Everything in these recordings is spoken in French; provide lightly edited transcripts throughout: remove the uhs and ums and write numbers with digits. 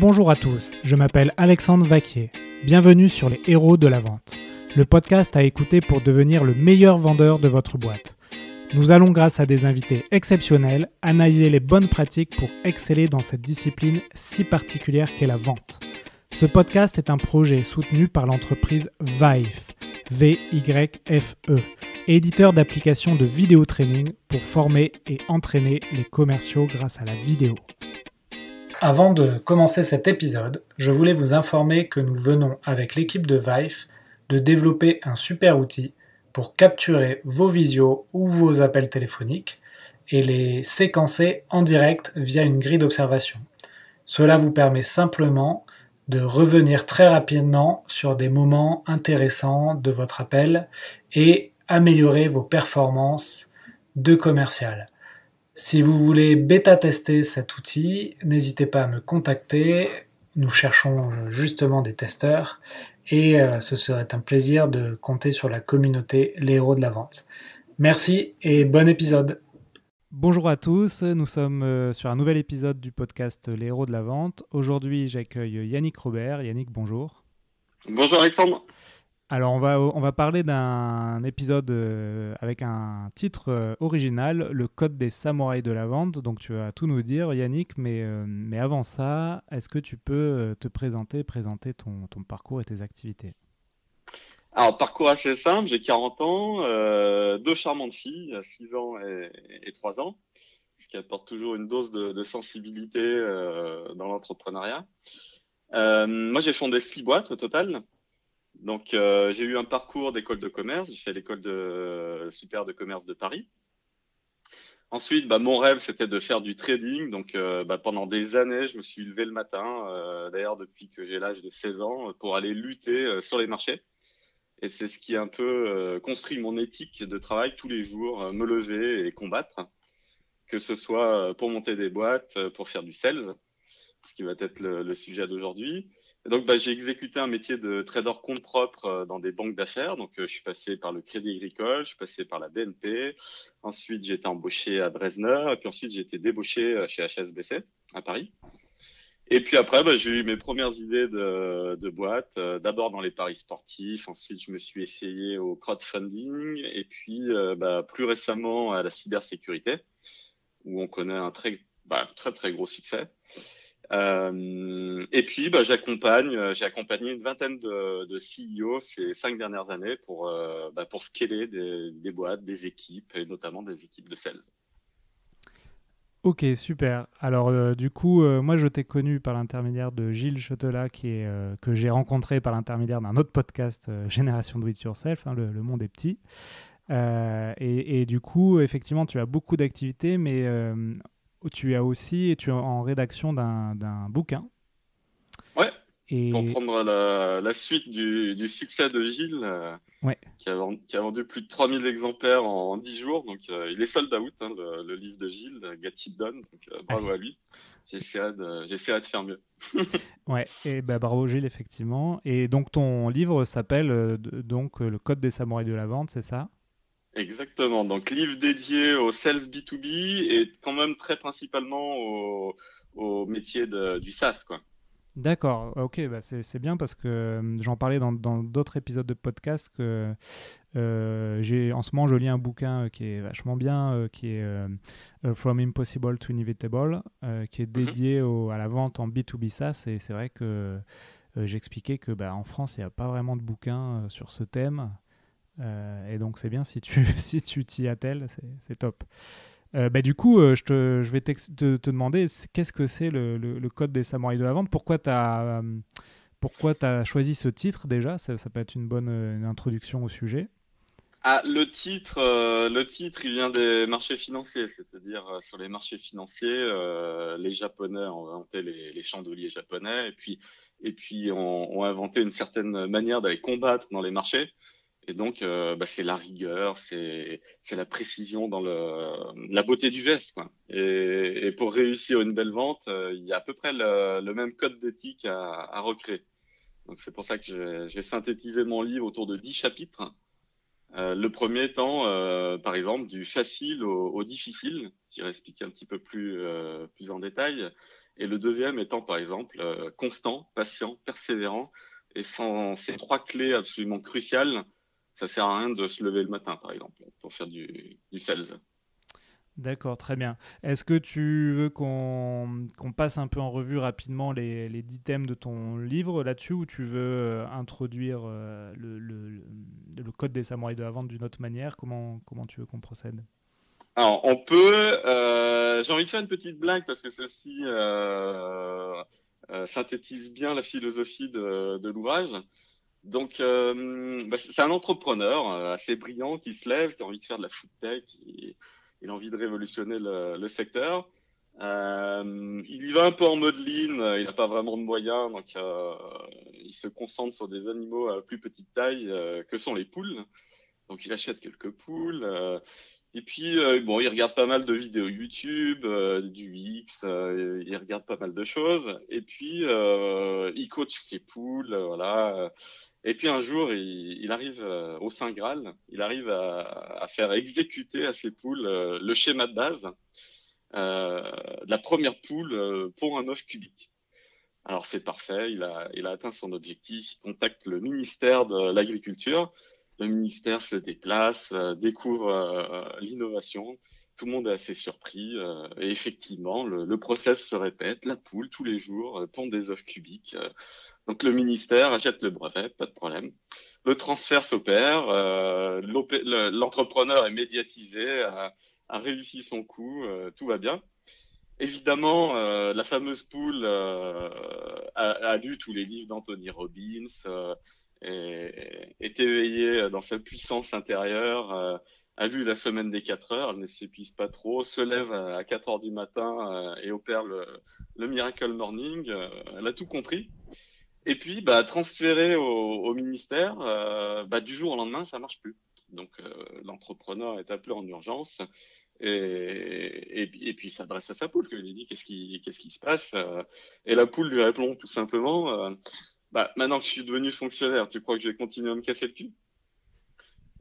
Bonjour à tous, je m'appelle Alexandre Vaquier. Bienvenue sur les héros de la vente, le podcast à écouter pour devenir le meilleur vendeur de votre boîte. Nous allons, grâce à des invités exceptionnels, analyser les bonnes pratiques pour exceller dans cette discipline si particulière qu'est la vente. Ce podcast est un projet soutenu par l'entreprise Vyfe, V-Y-F-E, éditeur d'applications de vidéo training pour former et entraîner les commerciaux grâce à la vidéo. Avant de commencer cet épisode, je voulais vous informer que nous venons avec l'équipe de Vyfe de développer un super outil pour capturer vos visios ou vos appels téléphoniques et les séquencer en direct via une grille d'observation. Cela vous permet simplement de revenir très rapidement sur des moments intéressants de votre appel et améliorer vos performances de commercial. Si vous voulez bêta-tester cet outil, n'hésitez pas à me contacter. Nous cherchons justement des testeurs et ce serait un plaisir de compter sur la communauté Les Héros de la Vente. Merci et bon épisode. Bonjour à tous, nous sommes sur un nouvel épisode du podcast Les Héros de la Vente. Aujourd'hui, j'accueille Yannick Robert. Yannick, bonjour. Bonjour Alexandre. Alors, on va parler d'un épisode avec un titre original, le code des samouraïs de la vente. Donc, tu vas tout nous dire, Yannick, mais avant ça, est-ce que tu peux te présenter ton parcours et tes activités? Alors, parcours assez simple, j'ai 40 ans, deux charmantes filles, 6 ans et 3 ans, ce qui apporte toujours une dose de sensibilité dans l'entrepreneuriat. Moi, j'ai fondé 6 boîtes au total. Donc, j'ai eu un parcours d'école de commerce. J'ai fait l'école supérieure de commerce de Paris. Ensuite, mon rêve, c'était de faire du trading. Donc, pendant des années, je me suis levé le matin, d'ailleurs depuis que j'ai l'âge de 16 ans, pour aller lutter sur les marchés. Et c'est ce qui a un peu construit mon éthique de travail tous les jours, me lever et combattre, que ce soit pour monter des boîtes, pour faire du sales, ce qui va être le sujet d'aujourd'hui. Et donc, j'ai exécuté un métier de trader compte propre dans des banques d'affaires. Donc, je suis passé par le Crédit Agricole, je suis passé par la BNP. Ensuite, j'ai été embauché à Dresdner. Et puis ensuite, j'ai été débauché chez HSBC à Paris. Et puis après, j'ai eu mes premières idées de boîte. D'abord dans les paris sportifs. Ensuite, je me suis essayé au crowdfunding. Et puis, plus récemment, à la cybersécurité, où on connaît un très, très gros succès. Et puis, j'ai accompagné une vingtaine de CEO ces 5 dernières années pour scaler des boîtes, des équipes, et notamment des équipes de sales. Ok, super. Alors, du coup, moi, je t'ai connu par l'intermédiaire de Gilles Chotelat, que j'ai rencontré par l'intermédiaire d'un autre podcast, Génération Do It Yourself, hein, le monde est petit. Et du coup, effectivement, tu as beaucoup d'activités, mais tu es en rédaction d'un bouquin. Ouais, et... pour prendre la suite du succès de Gilles, ouais. qui a vendu plus de 3000 exemplaires en 10 jours. Donc, il est sold out, hein, le livre de Gilles, Get It Done. Donc, bravo à lui. J'essaierai de faire mieux. Ouais, et bravo Gilles, effectivement. Et donc, ton livre s'appelle Le Code des samouraïs de la vente, c'est ça? Exactement. Donc, livre dédié au sales B2B et quand même très principalement au métier du SaaS, quoi. D'accord, ok, c'est bien parce que j'en parlais dans d'autres épisodes de podcast que en ce moment je lis un bouquin qui est vachement bien, qui est From Impossible to Inevitable, qui est dédié à la vente en B2B SaaS, et c'est vrai que j'expliquais que en France il n'y a pas vraiment de bouquin sur ce thème, et donc c'est bien si tu t'y attelles, c'est top. Du coup, je vais te demander qu'est-ce que c'est le code des samouraïs de la vente. Pourquoi tu as choisi ce titre déjà? Ça peut être une bonne introduction au sujet. Le titre, il vient des marchés financiers, c'est-à-dire sur les marchés financiers, les Japonais ont inventé les chandeliers japonais et puis ont inventé une certaine manière d'aller combattre dans les marchés. Et donc, c'est la rigueur, c'est la précision dans la beauté du geste, quoi. Et pour réussir une belle vente, il y a à peu près le même code d'éthique à recréer. Donc, c'est pour ça que j'ai synthétisé mon livre autour de 10 chapitres. Le premier étant, par exemple, du facile au difficile. J'irai expliquer un petit peu plus en détail. Et le deuxième étant, par exemple, constant, patient, persévérant. Et sans ces trois clés absolument cruciales, ça sert à rien de se lever le matin, par exemple, pour faire du sales. D'accord, très bien. Est-ce que tu veux qu'on passe un peu en revue rapidement les 10 thèmes de ton livre là-dessus, ou tu veux introduire le code des samouraïs de la vente d'une autre manière? Comment tu veux qu'on procède? Alors, on peut. J'ai envie de faire une petite blague parce que celle-ci synthétise bien la philosophie de l'ouvrage. Donc, c'est un entrepreneur assez brillant qui se lève, qui a envie de faire de la food tech, il a envie de révolutionner le secteur. Il y va un peu en mode lean, il n'a pas vraiment de moyens, donc il se concentre sur des animaux à plus petite taille que sont les poules. Donc, il achète quelques poules. Et puis, bon, il regarde pas mal de vidéos YouTube, du X, il regarde pas mal de choses. Et puis, il coach ses poules, voilà. Et puis un jour, il arrive au Saint Graal, il arrive à faire exécuter à ses poules le schéma de base de la première poule pour un œuf cubique. Alors c'est parfait, il a atteint son objectif, il contacte le ministère de l'Agriculture, le ministère se déplace, découvre l'innovation, tout le monde est assez surpris, et effectivement, le process se répète, la poule tous les jours pond des œufs cubiques, donc le ministère achète le brevet, pas de problème. Le transfert s'opère, l'entrepreneur est médiatisé, a réussi son coup, tout va bien. Évidemment, la fameuse poule a lu tous les livres d'Anthony Robbins, est éveillée dans sa puissance intérieure, a lu La Semaine des 4 heures, elle ne s'épuise pas trop, se lève à 4 heures du matin et opère le Miracle Morning, elle a tout compris. Et puis, transféré au ministère, du jour au lendemain, ça marche plus. Donc, l'entrepreneur est appelé en urgence et puis il s'adresse à sa poule, il lui dit qu'est-ce qui se passe et la poule lui répond tout simplement, maintenant que je suis devenu fonctionnaire, tu crois que je vais continuer à me casser le cul?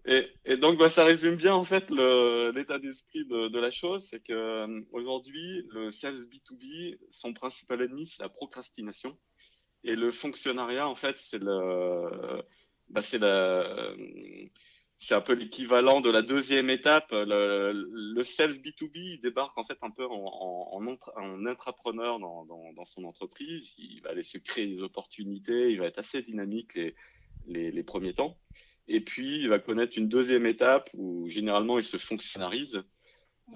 Et donc, ça résume bien en fait l'état d'esprit de la chose, c'est que aujourd'hui, le sales B2B, son principal ennemi, c'est la procrastination. Et le fonctionnariat, en fait, bah, c'est la, c'est un peu l'équivalent de la deuxième étape. Le sales B2B, il débarque en fait un peu en intrapreneur dans son entreprise. Il va aller se créer des opportunités. Il va être assez dynamique les premiers temps. Et puis, il va connaître une deuxième étape où généralement il se fonctionnarise.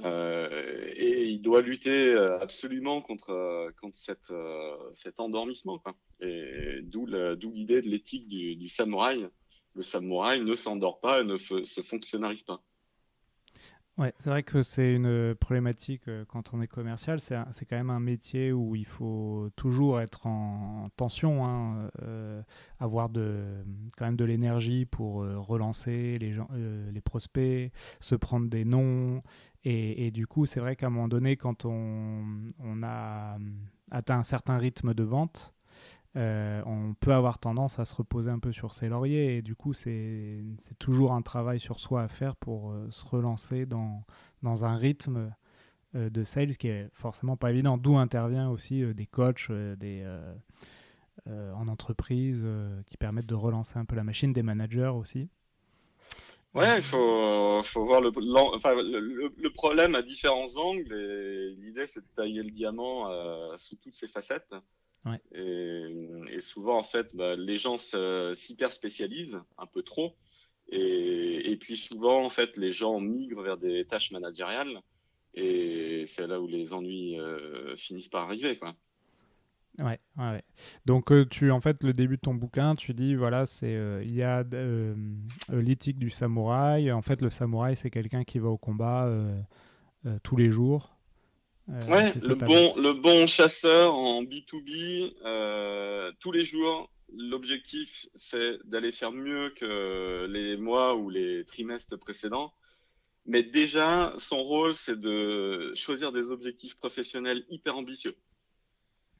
Et il doit lutter absolument contre cet endormissement, quoi. Et d'où l'idée de l'éthique du samouraï. Le samouraï ne s'endort pas et ne se fonctionnarise pas. Ouais, c'est vrai que c'est une problématique quand on est commercial. C'est quand même un métier où il faut toujours être en tension, hein, avoir quand même de l'énergie pour relancer les gens, les prospects, se prendre des noms. Et du coup, c'est vrai qu'à un moment donné, quand on a atteint un certain rythme de vente, on peut avoir tendance à se reposer un peu sur ses lauriers, et du coup c'est toujours un travail sur soi à faire pour se relancer dans un rythme de sales qui est forcément pas évident, d'où intervient aussi des coachs en entreprise qui permettent de relancer un peu la machine, des managers aussi. Ouais, il faut voir le problème à différents angles et l'idée c'est de tailler le diamant sous toutes ses facettes. Ouais. Et souvent, en fait, les gens s'hyper spécialisent un peu trop. Et puis souvent, en fait, les gens migrent vers des tâches managériales. Et c'est là où les ennuis finissent par arriver, quoi. Ouais, ouais, ouais. Donc en fait, le début de ton bouquin, tu dis, voilà, il y a l'éthique du samouraï. En fait, le samouraï, c'est quelqu'un qui va au combat tous les jours. Ouais, C'est ça le ta bon, base. le bon chasseur en B2B, tous les jours, l'objectif, c'est d'aller faire mieux que les mois ou les trimestres précédents. Mais déjà, son rôle, c'est de choisir des objectifs professionnels hyper ambitieux.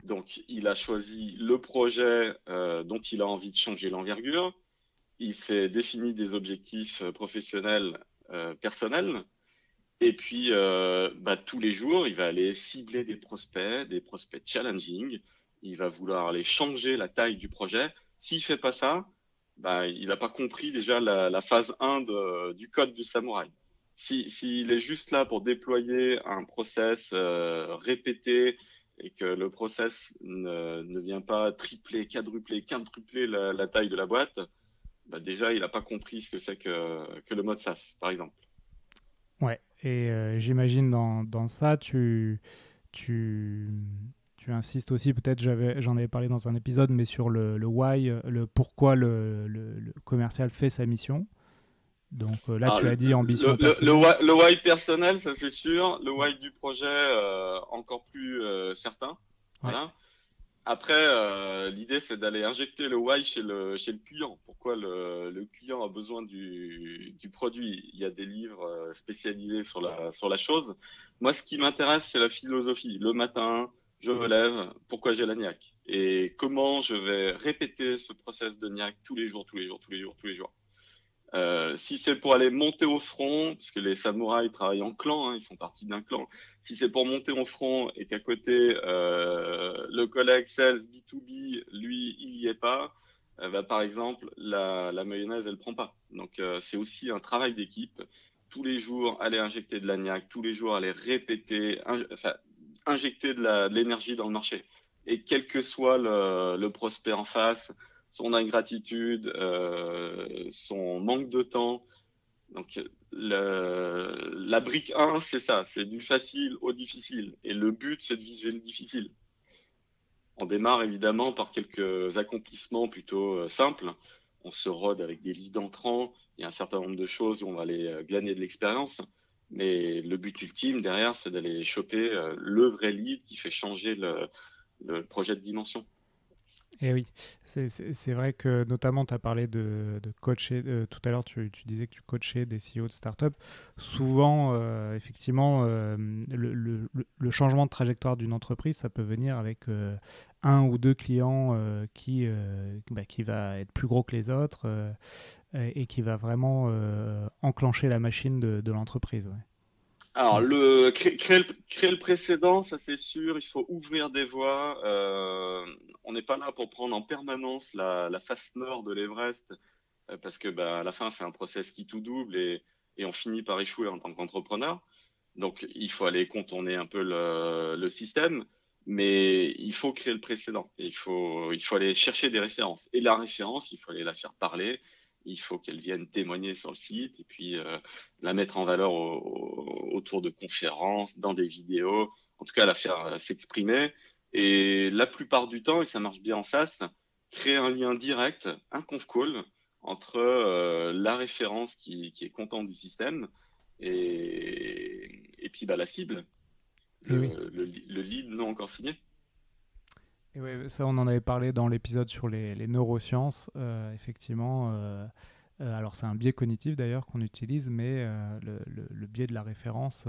Donc, il a choisi le projet dont il a envie de changer l'envergure. Il s'est défini des objectifs professionnels personnels. Et puis, tous les jours, il va aller cibler des prospects challenging. Il va vouloir aller changer la taille du projet. S'il fait pas ça, il n'a pas compris déjà la phase 1 du code du samouraï. S'il est juste là pour déployer un process répété et que le process ne vient pas tripler, quadrupler, quintupler la taille de la boîte, déjà, il n'a pas compris ce que c'est que le mode SaaS, par exemple. Ouais, et j'imagine dans ça, tu, tu insistes aussi, peut-être j'en avais parlé dans un épisode, mais sur le why, le pourquoi le commercial fait sa mission. Donc là, Alors, tu as dit ambition personnelle. le why personnel, ça c'est sûr. Le why du projet, encore plus certain. Ouais, Voilà. Après, l'idée, c'est d'aller injecter le why chez le client. Pourquoi le client a besoin du produit? Il y a des livres spécialisés sur la chose. Moi, ce qui m'intéresse, c'est la philosophie. Le matin, je me lève, pourquoi j'ai la niaque? Et comment je vais répéter ce process de niaque tous les jours, tous les jours, tous les jours, tous les jours. Si c'est pour aller monter au front, parce que les samouraïs travaillent en clan, hein, ils font partie d'un clan. Si c'est pour monter au front et qu'à côté le collègue sales B2B, lui, il y est pas, par exemple, la mayonnaise, elle prend pas. Donc c'est aussi un travail d'équipe. Tous les jours, aller injecter de l'agnac, tous les jours, aller répéter, injecter de l'énergie dans le marché. Et quel que soit le prospect en face, son ingratitude, son manque de temps. Donc, la brique 1, c'est ça, c'est du facile au difficile. Et le but, c'est de viser le difficile. On démarre évidemment par quelques accomplissements plutôt simples. On se rôde avec des leads entrants. Il y a un certain nombre de choses où on va aller glaner de l'expérience. Mais le but ultime derrière, c'est d'aller choper le vrai lead qui fait changer le projet de dimension. et oui, c'est vrai que notamment tu as parlé de coacher, tout à l'heure tu disais que tu coachais des CEO de start-up. Souvent, effectivement, le changement de trajectoire d'une entreprise, ça peut venir avec un ou deux clients qui va être plus gros que les autres et qui va vraiment enclencher la machine de l'entreprise. Ouais. Alors, Et créer le précédent, ça c'est sûr, il faut ouvrir des voies. On n'est pas là pour prendre en permanence la face nord de l'Everest, parce que à la fin, c'est un process qui tout double et on finit par échouer en tant qu'entrepreneur. Donc, il faut aller contourner un peu le système, mais il faut créer le précédent. Et il faut aller chercher des références. Et la référence, il faut aller la faire parler. Il faut qu'elle vienne témoigner sur le site et puis la mettre en valeur autour de conférences, dans des vidéos, en tout cas la faire s'exprimer. Et la plupart du temps, et ça marche bien en SaaS, créer un lien direct, un conf call entre la référence qui est contente du système et puis la cible, et oui. le lead non encore signé. Et ouais, ça, on en avait parlé dans l'épisode sur les neurosciences. Effectivement, alors c'est un biais cognitif d'ailleurs qu'on utilise, mais le biais de la référence,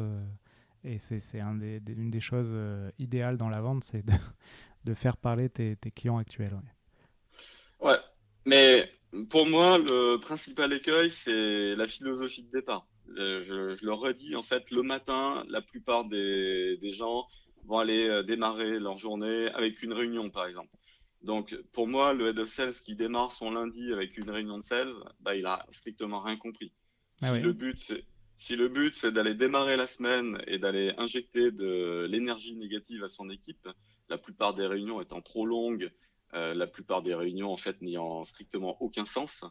et c'est une des choses idéales dans la vente, c'est de faire parler tes clients actuels. Ouais. Ouais, mais pour moi, le principal écueil, c'est la philosophie de départ. Je le redis, en fait, le matin, la plupart des gens vont aller démarrer leur journée avec une réunion, par exemple. Donc, pour moi, le head of sales qui démarre son lundi avec une réunion de sales, il a strictement rien compris. Ah Si ouais. le but, c'est, si le but, c'est d'aller démarrer la semaine et d'aller injecter de l'énergie négative à son équipe, la plupart des réunions étant trop longues, la plupart des réunions en fait n'ayant strictement aucun sens,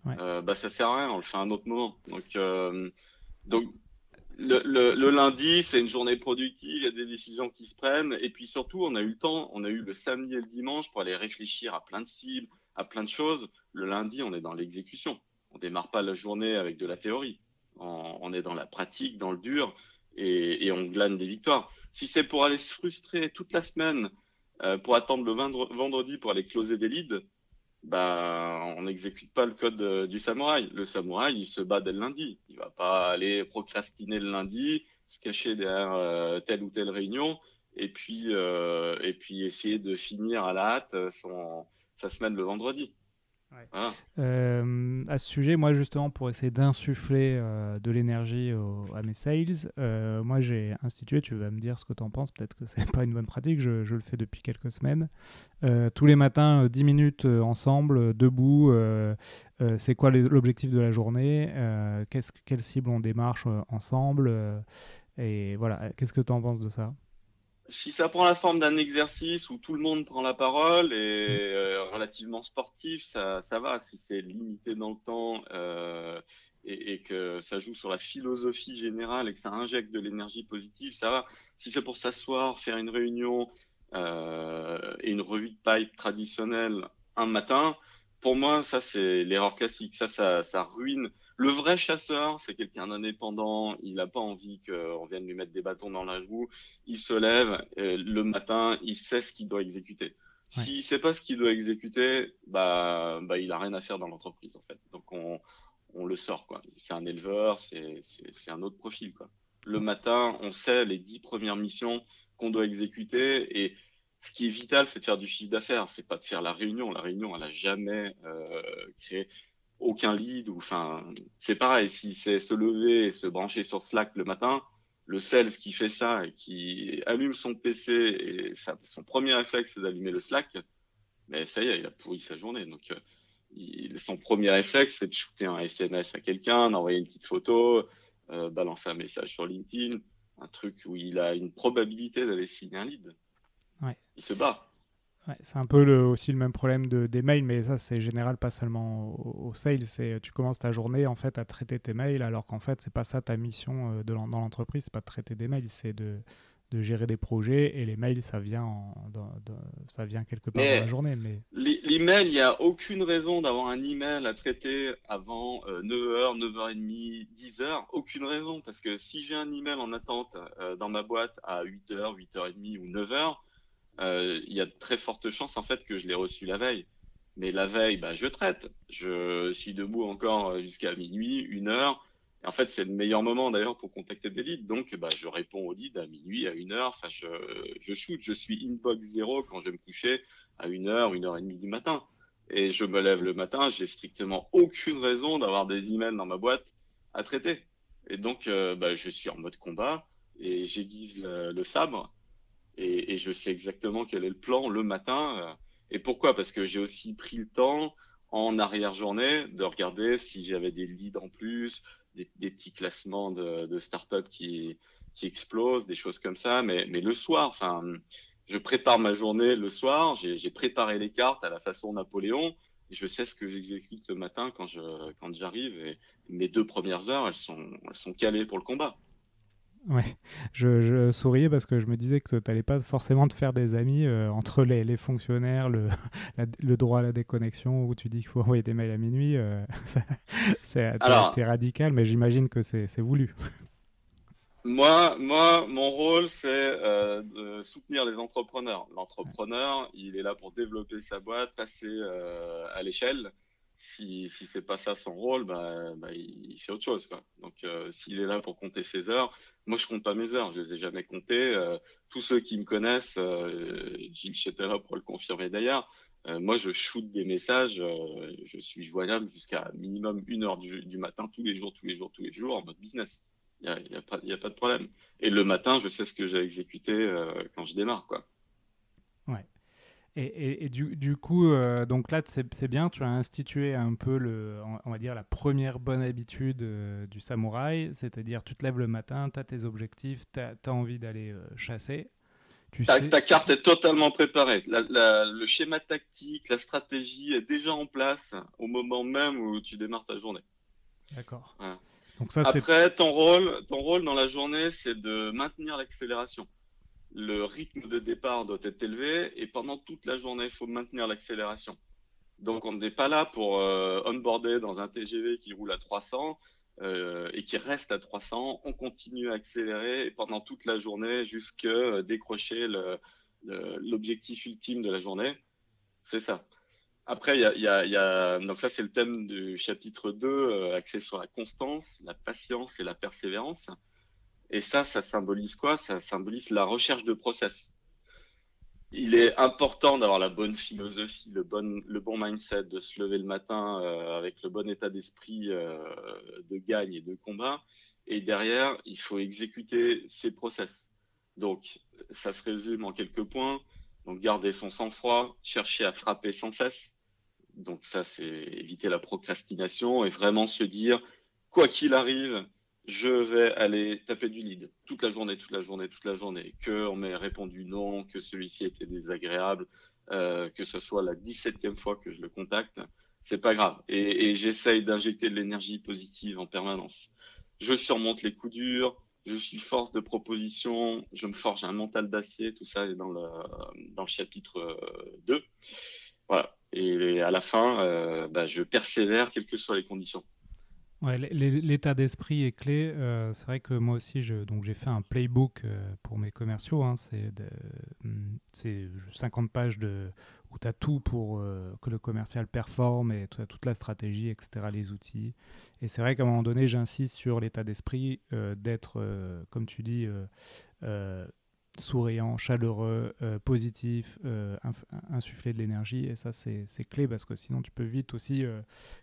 Ouais. ça sert à rien, on le fait à un autre moment. Donc le lundi, c'est une journée productive, il y a des décisions qui se prennent, et puis surtout, on a eu le temps, on a eu le samedi et le dimanche pour aller réfléchir à plein de cibles, à plein de choses. Le lundi, on est dans l'exécution. On démarre pas la journée avec de la théorie. On est dans la pratique, dans le dur, et on glane des victoires. Si c'est pour aller se frustrer toute la semaine, pour attendre le vendredi pour aller closer des leads, on n'exécute pas le code du samouraï. Le samouraï, il se bat dès le lundi. Il va pas aller procrastiner le lundi, se cacher derrière telle ou telle réunion, et puis essayer de finir à la hâte sa semaine le vendredi. Ouais. Voilà. À ce sujet, moi justement, pour essayer d'insuffler de l'énergie à mes sales, moi j'ai institué, tu vas me dire ce que tu en penses, peut-être que c'est pas une bonne pratique, je le fais depuis quelques semaines. Tous les matins, 10 minutes ensemble, debout, c'est quoi l'objectif de la journée, quelle cible on démarche ensemble, et voilà, qu'est-ce que tu en penses de ça? Si ça prend la forme d'un exercice où tout le monde prend la parole Mm. et relativement sportif, ça va. Si c'est limité dans le temps et que ça joue sur la philosophie générale et que ça injecte de l'énergie positive, ça va. Si c'est pour s'asseoir, faire une réunion et une revue de pipe traditionnelle un matin, pour moi, ça c'est l'erreur classique. Ça ruine. Le vrai chasseur, c'est quelqu'un d'indépendant. Il n'a pas envie qu'on vienne lui mettre des bâtons dans la roue. Il se lève le matin, il sait ce qu'il doit exécuter. Ouais. S'il sait pas ce qu'il doit exécuter, bah il a rien à faire dans l'entreprise en fait. Donc on le sort quoi. C'est un éleveur, c'est un autre profil quoi. Le matin, on sait les 10 premières missions qu'on doit exécuter et ce qui est vital, c'est de faire du chiffre d'affaires. C'est pas de faire la réunion. La réunion, elle a jamais créé aucun lead ou enfin c'est pareil. Si c'est se lever et se brancher sur Slack le matin, le sales qui fait ça et qui allume son PC et son premier réflexe c'est d'allumer le Slack, mais ça y est, il a pourri sa journée. Donc son premier réflexe c'est de shooter un SMS à quelqu'un, d'envoyer une petite photo, balancer un message sur LinkedIn, un truc où il a une probabilité d'aller signer un lead. Ouais. Il se bat. Ouais, c'est un peu aussi le même problème des mails, mais ça c'est général, pas seulement au sales. C'est tu commences ta journée en fait à traiter tes mails, alors qu'en fait c'est pas ça ta mission dans l'entreprise, c'est pas de traiter des mails, c'est de gérer des projets et les mails ça vient ça vient quelque part dans la Mais journée. Mais l'email, il n'y a aucune raison d'avoir un email à traiter avant 9h, 9h30, 10h. Aucune raison. Parce que si j'ai un email en attente dans ma boîte à 8h, 8h30 ou 9h, il y a de très fortes chances en fait que je l'ai reçu la veille. Mais la veille, bah, je traite. Je suis debout encore jusqu'à minuit, 1h. Et en fait, c'est le meilleur moment d'ailleurs pour contacter des leads. Donc, bah, je réponds aux leads à minuit, à 1h. Enfin, je shoot. Je suis inbox zéro quand je vais me coucher à 1h, 1h30 du matin. Et je me lève le matin, j'ai strictement aucune raison d'avoir des emails dans ma boîte à traiter. Et donc, bah, je suis en mode combat et j'aiguise le sabre et je sais exactement quel est le plan le matin. Et pourquoi? Parce que j'ai aussi pris le temps en arrière-journée de regarder si j'avais des leads en plus, des petits classements de startups qui explosent, des choses comme ça. Mais le soir, enfin, je prépare ma journée le soir. J'ai préparé les cartes à la façon Napoléon. Et je sais ce que j'exécute le matin quand j'arrive. Et mes 2 premières heures, elles sont calées pour le combat. ouais, je souriais parce que je me disais que tu n'allais pas forcément te faire des amis entre les fonctionnaires, le droit à la déconnexion où tu dis qu'il faut envoyer des mails à minuit. T'es Alors, radical, mais j'imagine que c'est voulu. Mon rôle, c'est de soutenir les entrepreneurs. L'entrepreneur, il est là pour développer sa boîte, passer à l'échelle. Si c'est pas ça son rôle, bah, il fait autre chose, quoi. Donc, s'il est là pour compter ses heures, moi, je compte pas mes heures. Je les ai jamais comptées. Tous ceux qui me connaissent, Gilles Chetela pour le confirmer d'ailleurs. Moi, je shoot des messages. Je suis joignable jusqu'à minimum 1h du matin, tous les jours, tous les jours, tous les jours, en mode business. Il y a pas de problème. Et le matin, je sais ce que j'ai exécuté quand je démarre, quoi. Ouais. Et du coup, donc là, c'est bien, tu as institué un peu, on va dire, la première bonne habitude du samouraï, c'est-à-dire tu te lèves le matin, tu as tes objectifs, tu as envie d'aller chasser, tu sais. Ta carte est totalement préparée. Le schéma tactique, la stratégie est déjà en place au moment même où tu démarres ta journée. D'accord. Voilà. Donc ça, c'est. Après, ton rôle dans la journée, c'est de maintenir l'accélération. Le rythme de départ doit être élevé et pendant toute la journée, il faut maintenir l'accélération. Donc, on n'est pas là pour onboarder dans un TGV qui roule à 300 et qui reste à 300. On continue à accélérer pendant toute la journée jusqu'à décrocher l'objectif ultime de la journée. C'est ça. Après, donc ça, c'est le thème du chapitre 2, axé sur la constance, la patience et la persévérance. Et ça symbolise quoi? Ça symbolise la recherche de process. il est important d'avoir la bonne philosophie, le bon mindset, de se lever le matin avec le bon état d'esprit de gagne et de combat. Et derrière, il faut exécuter ses process. Donc, ça se résume en quelques points. Donc, garder son sang-froid, chercher à frapper sans cesse. Donc, ça, c'est éviter la procrastination et vraiment se dire, quoi qu'il arrive, je vais aller taper du lead toute la journée, toute la journée, toute la journée. Que on m'ait répondu non, que celui-ci était désagréable, que ce soit la 17e fois que je le contacte, c'est pas grave. Et j'essaye d'injecter de l'énergie positive en permanence. Je surmonte les coups durs, je suis force de proposition, je me forge un mental d'acier, tout ça est dans le chapitre 2. Voilà. Et à la fin, je persévère quelles que soient les conditions. Ouais, l'état d'esprit est clé. C'est vrai que moi aussi, donc j'ai fait un playbook pour mes commerciaux. Hein, c'est 50 pages où tu as tout pour que le commercial performe et tu as toute la stratégie, etc., les outils. Et c'est vrai qu'à un moment donné, j'insiste sur l'état d'esprit, d'être, comme tu dis, euh, souriant, chaleureux, positif, insuffler de l'énergie. Et ça, c'est clé parce que sinon, tu peux vite aussi,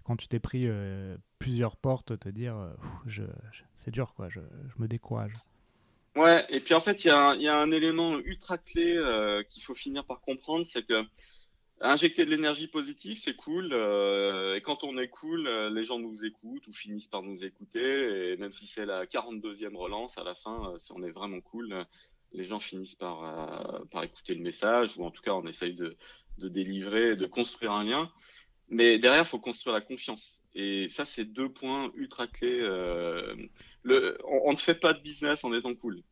quand tu t'es pris plusieurs portes, te dire c'est dur, quoi, je me décourage. Ouais, et puis en fait, il y a un élément ultra clé qu'il faut finir par comprendre, c'est que injecter de l'énergie positive, c'est cool. Et quand on est cool, les gens nous écoutent ou finissent par nous écouter. Et même si c'est la 42e relance, à la fin, si on est vraiment cool, les gens finissent par écouter le message, ou en tout cas, on essaye de délivrer, de construire un lien. Mais derrière, il faut construire la confiance. Et ça, c'est deux points ultra clés. On ne fait pas de business en étant cool.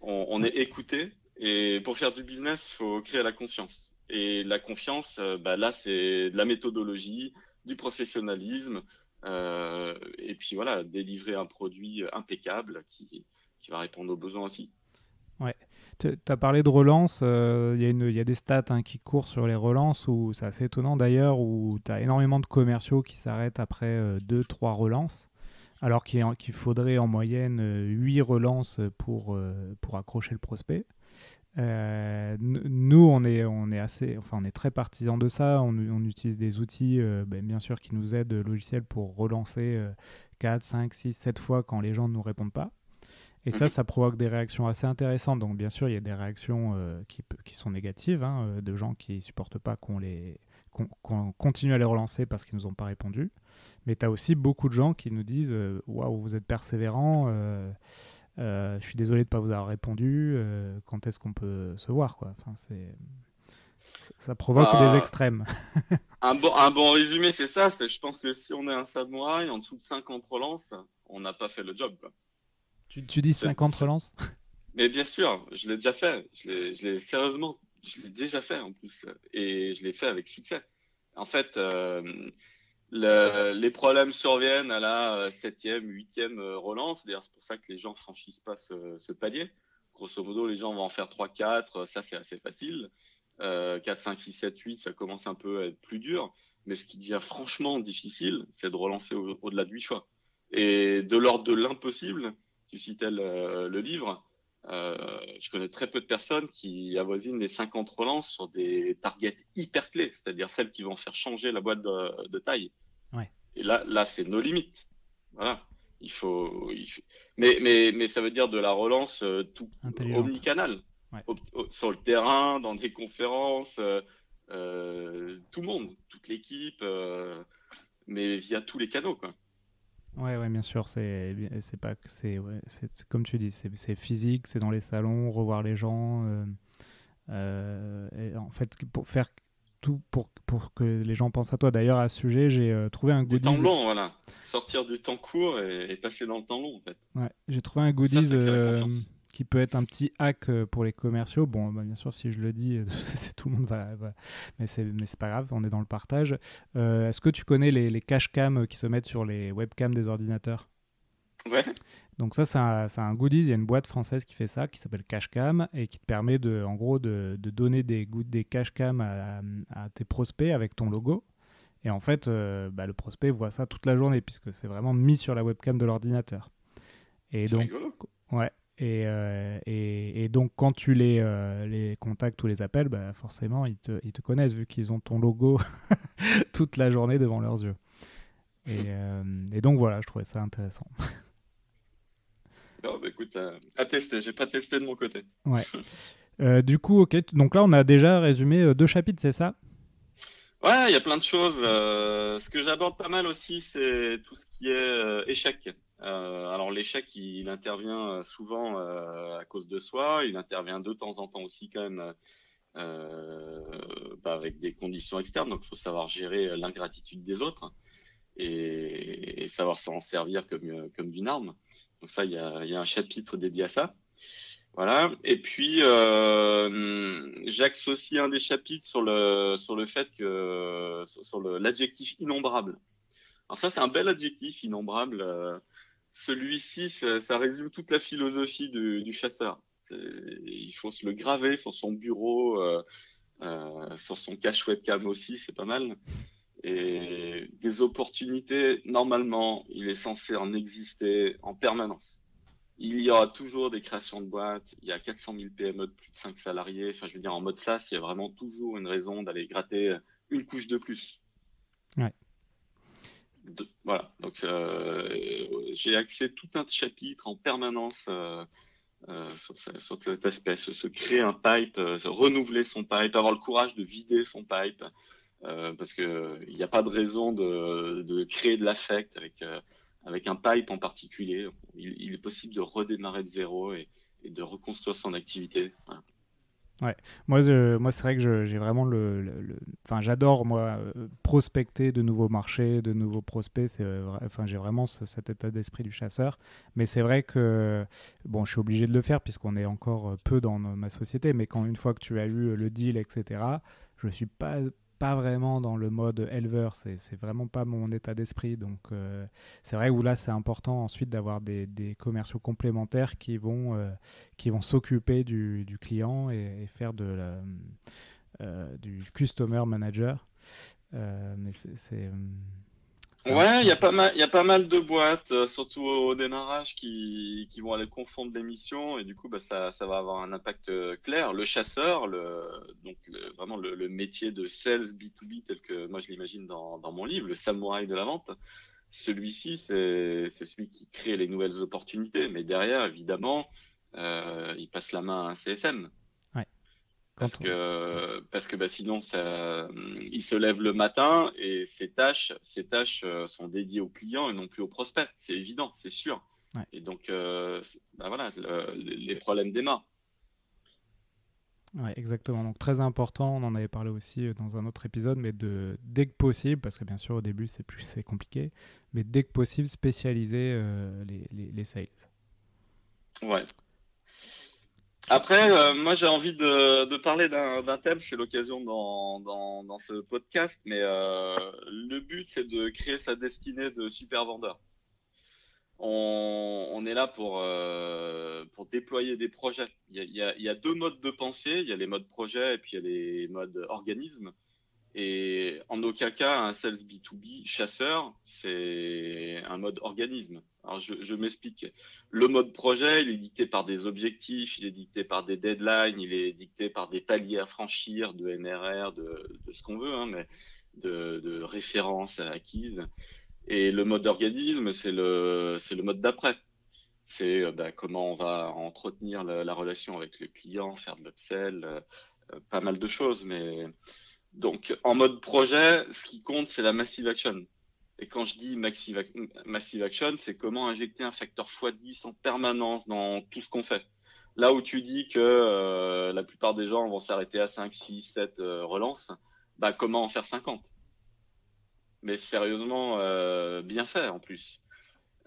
On Ouais. est écouté. Et pour faire du business, il faut créer la confiance. Et la confiance, là, c'est de la méthodologie, du professionnalisme. Et puis voilà, délivrer un produit impeccable qui va répondre aux besoins aussi. Ouais. Tu as parlé de relance. Il y a des stats hein, qui courent sur les relances, où c'est assez étonnant d'ailleurs, où tu as énormément de commerciaux qui s'arrêtent après 2-3 relances, alors qu'il faudrait en moyenne 8 relances pour accrocher le prospect. Nous, on est très partisans de ça. On utilise des outils, bien sûr, qui nous aident, logiciels, pour relancer 4, 5, 6, 7 fois quand les gens ne nous répondent pas. Et Mhm. ça provoque des réactions assez intéressantes. Donc, bien sûr, il y a des réactions qui sont négatives, hein, de gens qui ne supportent pas qu'on continue à les relancer parce qu'ils ne nous ont pas répondu. Mais tu as aussi beaucoup de gens qui nous disent waouh, vous êtes persévérant, je suis désolé de ne pas vous avoir répondu, quand est-ce qu'on peut se voir, quoi. Enfin, ça provoque des Bah, extrêmes. un bon résumé, c'est ça. Je pense que si on est un samouraï, en dessous de 50 relances, on n'a pas fait le job, quoi. Tu dis C'est- 50 relances. Mais bien sûr, je l'ai déjà fait. Sérieusement, je l'ai déjà fait en plus. Et je l'ai fait avec succès. En fait, les problèmes surviennent à la 7e, 8e relance. D'ailleurs, c'est pour ça que les gens franchissent pas ce palier. Grosso modo, les gens vont en faire 3, 4. Ça, c'est assez facile. 4, 5, 6, 7, 8, ça commence un peu à être plus dur. Mais ce qui devient franchement difficile, c'est de relancer au-delà de 8 fois. Et de l'ordre de l'impossible, tu citais le livre, je connais très peu de personnes qui avoisinent les 50 relances sur des targets hyper clés, c'est-à-dire celles qui vont faire changer la boîte de taille. Ouais, Et là, c'est nos limites. Voilà. Il faut... mais ça veut dire de la relance tout intelligente. omnicanal, Ouais. sur le terrain, dans des conférences, tout le monde, toute l'équipe, mais via tous les canaux, quoi. Ouais, ouais, bien sûr, c'est pas, c'est comme tu dis, c'est physique, c'est dans les salons, revoir les gens. Et en fait, pour faire tout pour que les gens pensent à toi. D'ailleurs, à ce sujet, j'ai trouvé un Du temps goodies. long, voilà. Sortir du temps court et passer dans le temps long, en fait. Ouais, j'ai trouvé un Et ça, goodies ça crée la confiance. qui peut être un petit hack pour les commerciaux. Bon, bien sûr, si je le dis, tout le monde va mais c'est pas grave, on est dans le partage. Est-ce que tu connais les cache cam qui se mettent sur les webcams des ordinateurs? Ouais, Donc ça, c'est un goodies. Il y a une boîte française qui fait ça, qui s'appelle Cashcam, et qui te permet en gros, de donner des cashcam à tes prospects avec ton logo. Et en fait, le prospect voit ça toute la journée, puisque c'est vraiment mis sur la webcam de l'ordinateur. Et c'est donc, rigolo. ouais. Et donc, quand tu les contactes ou les appelles, bah, forcément, ils te connaissent vu qu'ils ont ton logo toute la journée devant leurs yeux. Et donc, voilà, je trouvais ça intéressant. Oh, bah, écoute, à tester. J'ai pas testé de mon côté. Ouais. Du coup, ok. Donc là, on a déjà résumé 2 chapitres, c'est ça? Ouais, il y a plein de choses. Ce que j'aborde pas mal aussi, c'est tout ce qui est échec. Alors l'échec, il intervient souvent à cause de soi. Il intervient de temps en temps aussi quand même euh, avec des conditions externes. Donc il faut savoir gérer l'ingratitude des autres et savoir s'en servir comme d'une arme. Donc ça, il y a un chapitre dédié à ça. Voilà. Et puis, j'axe aussi un des chapitres sur le fait que, sur l'adjectif innombrable. Alors ça, c'est un bel adjectif, innombrable. Celui-ci, ça résume toute la philosophie du chasseur. Il faut se le graver sur son bureau, sur son cache webcam aussi, c'est pas mal. Et des opportunités, normalement, il est censé en exister en permanence. Il y aura toujours des créations de boîtes. Il y a 400 000 PME de plus de 5 salariés. Enfin, je veux dire, en mode SaaS, il y a vraiment toujours une raison d'aller gratter une couche de plus. Ouais. Voilà. Donc, j'ai axé tout un chapitre en permanence sur cet aspect. Se créer un pipe, se renouveler son pipe, avoir le courage de vider son pipe. Parce que il n'y a pas de raison de créer de l'affect avec un pipe en particulier. Il est possible de redémarrer de zéro et de reconstruire son activité. Voilà. Ouais, moi c'est vrai que j'ai vraiment enfin, j'adore moi prospecter de nouveaux marchés, de nouveaux prospects. Enfin, j'ai vraiment cet état d'esprit du chasseur. Mais c'est vrai que bon, je suis obligé de le faire puisqu'on est encore peu dans ma société. Mais quand une fois que tu as eu le deal, etc., je suis pas vraiment dans le mode éleveur. C'est vraiment pas mon état d'esprit. Donc c'est vrai où là c'est important ensuite d'avoir des commerciaux complémentaires qui vont s'occuper du client et faire du customer manager. Mais c'est Ouais, important. il y a pas mal de boîtes, surtout au démarrage, qui vont aller confondre les missions et du coup, bah, ça va avoir un impact clair. Le chasseur, vraiment le métier de sales B2B tel que moi je l'imagine dans mon livre, le samouraï de la vente. Celui-ci, c'est celui qui crée les nouvelles opportunités, mais derrière, évidemment, il passe la main à un CSM. Ouais. Parce que bah, sinon, il se lève le matin et ses tâches sont dédiées aux clients et non plus aux prospects. C'est évident, c'est sûr. Ouais. Et donc, bah voilà, les problèmes démarrent. Ouais, exactement. Donc très important, on en avait parlé aussi dans un autre épisode, mais dès que possible, parce que bien sûr au début c'est compliqué, mais dès que possible spécialiser les sales. Ouais. Après, moi, j'ai envie de parler d'un thème, c'est l'occasion dans ce podcast, mais le but, c'est de créer sa destinée de super vendeur. On est là pour déployer des projets. Il y a deux modes de pensée. Il y a les modes projet et puis il y a les modes organisme. Et en aucun cas, un sales B2B chasseur, c'est un mode organisme. Alors, je m'explique. Le mode projet, il est dicté par des objectifs, il est dicté par des deadlines, il est dicté par des paliers à franchir, de MRR, de ce qu'on veut, hein, mais de références acquises. Et le mode organisme, c'est le mode d'après. C'est bah, comment on va entretenir la relation avec le client, faire de l'upsell, pas mal de choses. Mais donc en mode projet, ce qui compte, c'est la massive action. Et quand je dis massive action, c'est comment injecter un facteur x10 en permanence dans tout ce qu'on fait. Là où tu dis que la plupart des gens vont s'arrêter à 5, 6, 7 relances, bah comment en faire 50? Mais sérieusement bien fait en plus.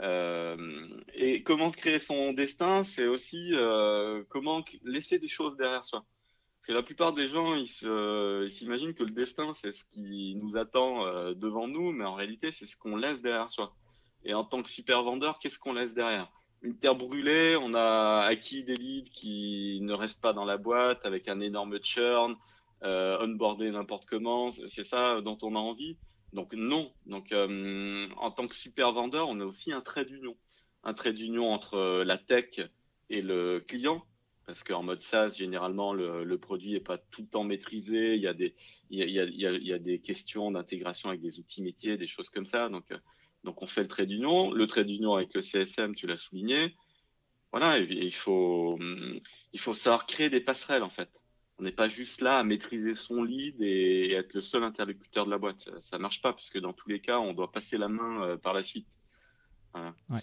Et comment créer son destin, c'est aussi comment laisser des choses derrière soi. Parce que la plupart des gens, ils s'imaginent que le destin, c'est ce qui nous attend devant nous, mais en réalité, c'est ce qu'on laisse derrière soi. Et en tant que super vendeur, qu'est-ce qu'on laisse derrière? Une terre brûlée, on a acquis des leads qui ne restent pas dans la boîte avec un énorme churn, onboardé n'importe comment, c'est ça dont on a envie. Donc non. Donc en tant que super vendeur, on a aussi un trait d'union entre la tech et le client. Parce qu'en mode SaaS, généralement, le produit n'est pas tout le temps maîtrisé. Il y a des questions d'intégration avec des outils métiers, des choses comme ça. Donc on fait le trait d'union. Le trait d'union avec le CSM, tu l'as souligné. Voilà, et il faut savoir créer des passerelles, en fait. On n'est pas juste là à maîtriser son lead et être le seul interlocuteur de la boîte. Ça marche pas, parce que dans tous les cas, on doit passer la main par la suite. Voilà. Ouais.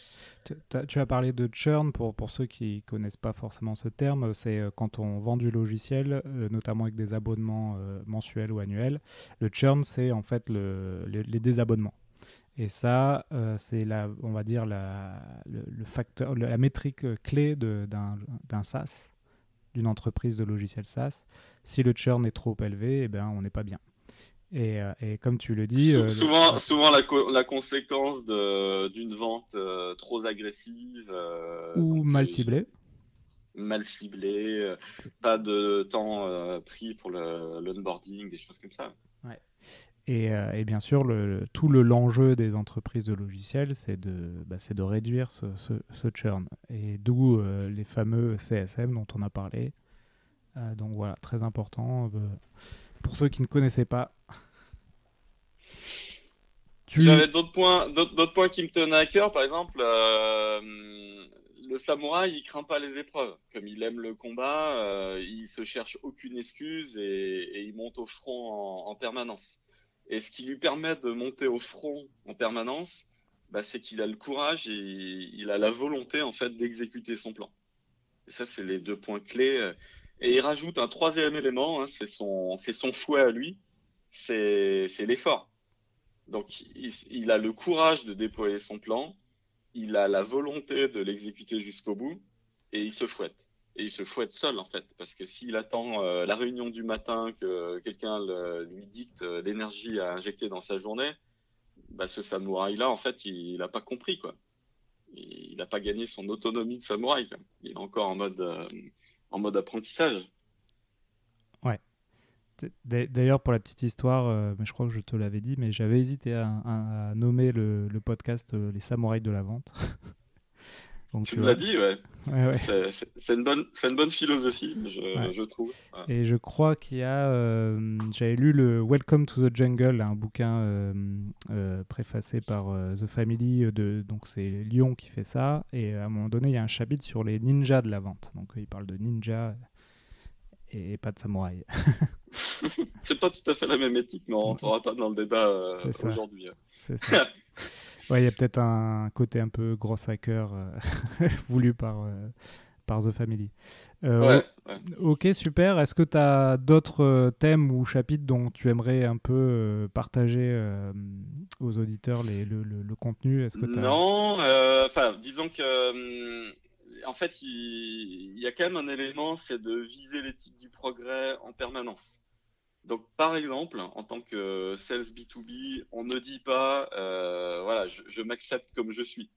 Tu as parlé de churn, pour ceux qui ne connaissent pas forcément ce terme, c'est quand on vend du logiciel, notamment avec des abonnements mensuels ou annuels. Le churn, c'est en fait les désabonnements. Et ça, c'est on va dire le facteur, la métrique clé d'un SaaS, d'une entreprise de logiciel SaaS. Si le churn est trop élevé, eh ben, on n'est pas bien. Et comme tu le dis, Souvent la conséquence d'une vente trop agressive, ou mal ciblé. mal ciblée, pas de temps pris pour l'onboarding, des choses comme ça. Ouais. Et bien sûr, tout l'enjeu des entreprises de logiciels, c'est de réduire ce churn. Et d'où les fameux CSM dont on a parlé. Donc voilà, très important. Pour ceux qui ne connaissaient pas, J'avais d'autres points qui me tenaient à cœur. Par exemple, le samouraï, il craint pas les épreuves. Comme il aime le combat, il se cherche aucune excuse et il monte au front en permanence. Et ce qui lui permet de monter au front en permanence, bah, c'est qu'il a le courage et il a la volonté en fait d'exécuter son plan. Et ça, c'est les deux points clés. Et il rajoute un troisième élément, hein, c'est son fouet à lui, c'est l'effort. Donc, il a le courage de déployer son plan, il a la volonté de l'exécuter jusqu'au bout, et il se fouette. Et il se fouette seul, en fait, parce que s'il attend la réunion du matin que quelqu'un lui dicte l'énergie à injecter dans sa journée, bah, ce samouraï-là, en fait, il n'a pas compris, quoi. Il n'a pas gagné son autonomie de samouraï, quoi. Il est encore en mode apprentissage. ouais. D'ailleurs, pour la petite histoire, mais je crois que je te l'avais dit, mais j'avais hésité à nommer le podcast Les Samouraïs de la vente. Donc Tu tu me l'as vois. dit, ouais. Ouais, ouais. C'est une bonne philosophie, Ouais. je trouve. Ouais. Et je crois qu'il y a, j'avais lu le Welcome to the Jungle, un bouquin préfacé par The Family, donc c'est Lyon qui fait ça, et à un moment donné, il y a un chapitre sur les ninjas de la vente. Donc il parle de ninja et pas de samouraï. C'est pas tout à fait la même éthique, mais on rentrera pas dans le débat C'est ça, aujourd'hui. c'est ça. Ouais, il y a peut-être un côté un peu gros hacker voulu par The Family. Ouais, ouais. Ok, super. Est-ce que tu as d'autres thèmes ou chapitres dont tu aimerais un peu partager aux auditeurs le contenu? Est-ce que tu as... Non, enfin, disons que, en fait, il y a quand même un élément, c'est de viser l'éthique du progrès en permanence. Donc, par exemple, en tant que sales B2B, on ne dit pas, voilà, je m'accepte comme je suis.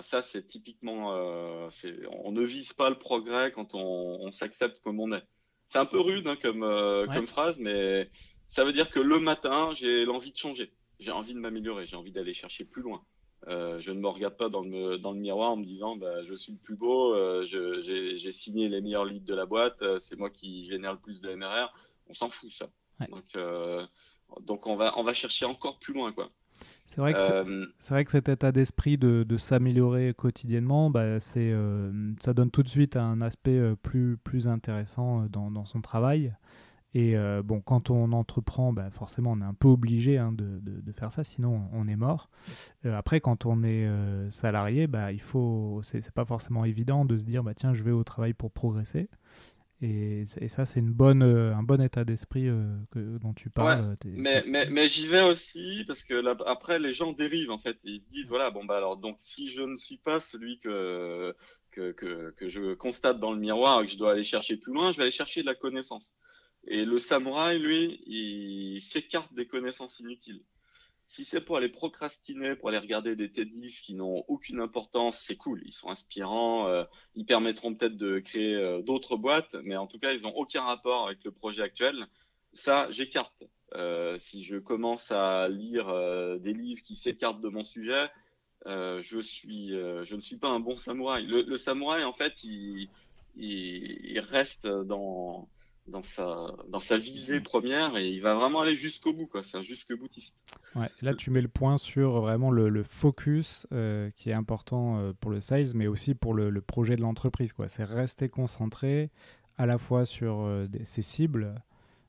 Ça, c'est typiquement, on ne vise pas le progrès quand on s'accepte comme on est. C'est un peu rude hein, Ouais, comme phrase, mais ça veut dire que le matin, j'ai l'envie de changer, j'ai envie de m'améliorer, j'ai envie d'aller chercher plus loin. Je ne me regarde pas dans le miroir en me disant, bah, je suis le plus beau, j'ai signé les meilleurs leads de la boîte, c'est moi qui génère le plus de MRR. On s'en fout ça. ouais. Donc on va chercher encore plus loin, quoi. C'est vrai que Euh, c'est vrai que cet état d'esprit de s'améliorer quotidiennement, ça donne tout de suite un aspect plus intéressant dans son travail. Et bon, quand on entreprend, forcément, on est un peu obligé de faire ça, sinon on est mort. Après, quand on est salarié, c'est pas forcément évident de se dire, tiens, je vais au travail pour progresser. Et ça, c'est un bon état d'esprit dont tu Ouais, parles. mais j'y vais aussi parce que là, après, les gens dérivent en fait. Et ils se disent, voilà, bon, bah alors, donc si je ne suis pas celui que je constate dans le miroir et que je dois aller chercher plus loin, je vais aller chercher de la connaissance. Et le samouraï, lui, il s'écarte des connaissances inutiles. Si c'est pour aller procrastiner, pour aller regarder des TED qui n'ont aucune importance, c'est cool. Ils sont inspirants, ils permettront peut-être de créer d'autres boîtes, mais en tout cas, ils n'ont aucun rapport avec le projet actuel. Ça, j'écarte. Si je commence à lire des livres qui s'écartent de mon sujet, je ne suis pas un bon samouraï. Le samouraï, en fait, il reste dans sa visée première et il va vraiment aller jusqu'au bout, quoi. C'est un jusque boutiste. Ouais, là, tu mets le point sur vraiment le focus qui est important pour le sales, mais aussi pour le projet de l'entreprise, quoi. C'est rester concentré à la fois sur ses cibles,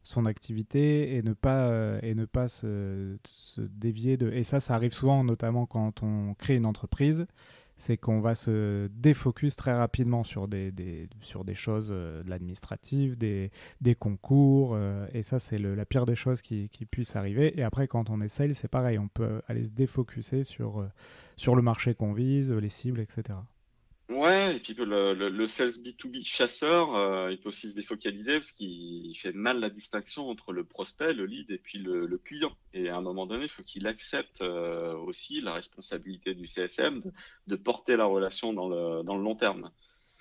son activité et ne pas se dévier de. Et ça arrive souvent, notamment quand on crée une entreprise, c'est qu'on va se défocus très rapidement sur sur des choses de l'administratif, des concours, et ça, c'est la pire des choses qui puisse arriver. Et après, quand on est sales, c'est pareil, on peut aller se défocuser sur le marché qu'on vise, les cibles, etc. Ouais, et puis le sales B2B chasseur, il peut aussi se défocaliser parce qu'il fait mal la distinction entre le prospect, le lead et puis le client. Et à un moment donné, il faut qu'il accepte aussi la responsabilité du CSM de porter la relation dans le long terme.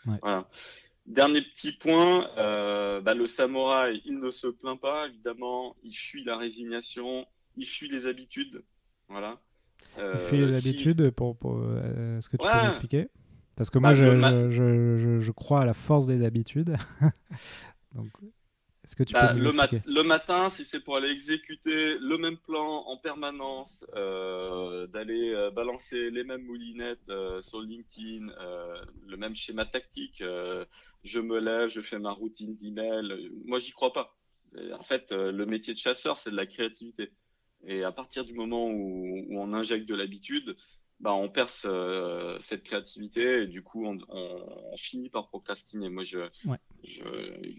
Ouais. Voilà. Dernier petit point, le samouraï, il ne se plaint pas, évidemment, il fuit la résignation, il fuit les habitudes. Voilà. Il fait les Si, habitudes est-ce que tu peux ouais, m'expliquer? Parce que moi, bah, le, ma- je crois à la force des habitudes. Donc, est-ce que tu peux nous expliquer? Le matin, si c'est pour aller exécuter le même plan en permanence, d'aller balancer les mêmes moulinettes sur LinkedIn, le même schéma tactique, je me lève, je fais ma routine d'email. Moi, j'y crois pas. En fait, le métier de chasseur, c'est de la créativité. Et à partir du moment où on injecte de l'habitude, bah, on perce cette créativité et du coup, on finit par procrastiner. Moi, Ouais. je